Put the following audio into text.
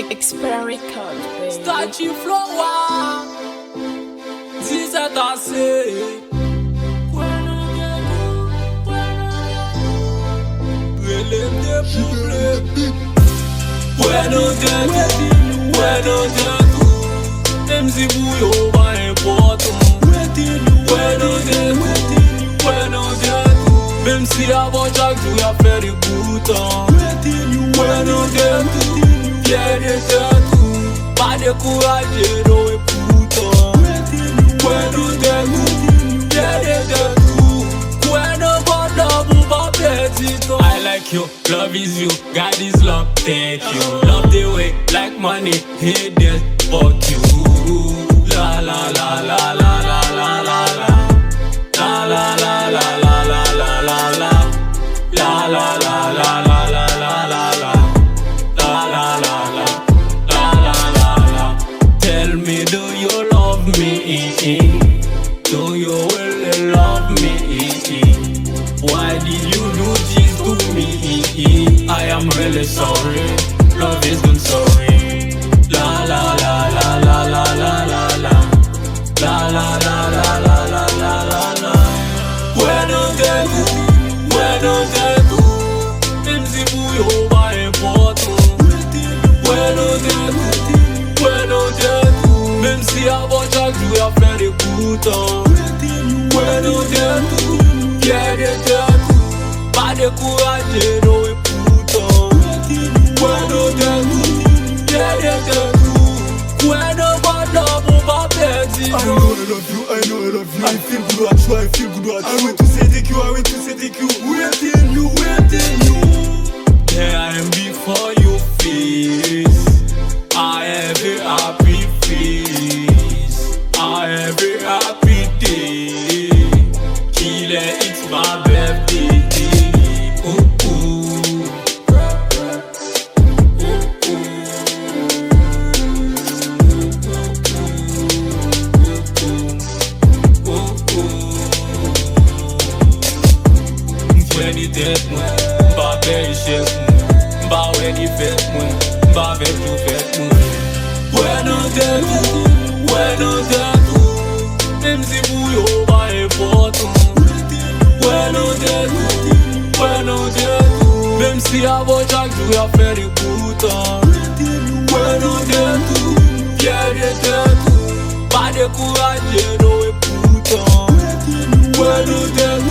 Experimental, baby. Starchi flower, this that I say. Relem de pouple. Bueno de tout. Même si bouillon pas important. Bueno de tout. Même si avant chaque jour y'a fait des boutons. Bueno de tout. Bien de tout. Pas découragé, non et pourtant. Bueno de tout. Bien de tout. Bueno bon love, pas petit temps. I like you, love is you, God is love, thank you. Love the way, like money, hate this, fuck you. La la la la la la la la la. La la la la la la la la la. La la la la la la la la la. La la la la la la la la. Tell me, do you love me? Do you really love me? Why did you do this to me? I am really sorry. Love is gone sorry. La la la la la la la la la. La la la la la la la la la. Bueno de tout. Même si bouillon pas important. Bueno de tout. Même si avant chaque jour y'a fait des boutons. Bueno de tout. Bien de tout. Pas découragé, non et pourtant. Bueno de tout. Bien de tout. Bueno bon love, pas petit. I know I love you, I know I love you. I feel good at you, I feel good at you. I went to say thank you, I went to say thank you. Waiting you. There I am before you face. I have a happy face. I have a happy day. Killer, it's my birthday. Ooh, ooh. Ready dead moi, pas very chef moi, pas ready fait moi, pas avec tout fait moi. Bueno de tout, même si bouillon pas important. Bueno de tout, même si avant chaque jour y'a fait des boutons. Bueno de tout, bien de tout, pas découragé, non et pourtant. Bueno de tout.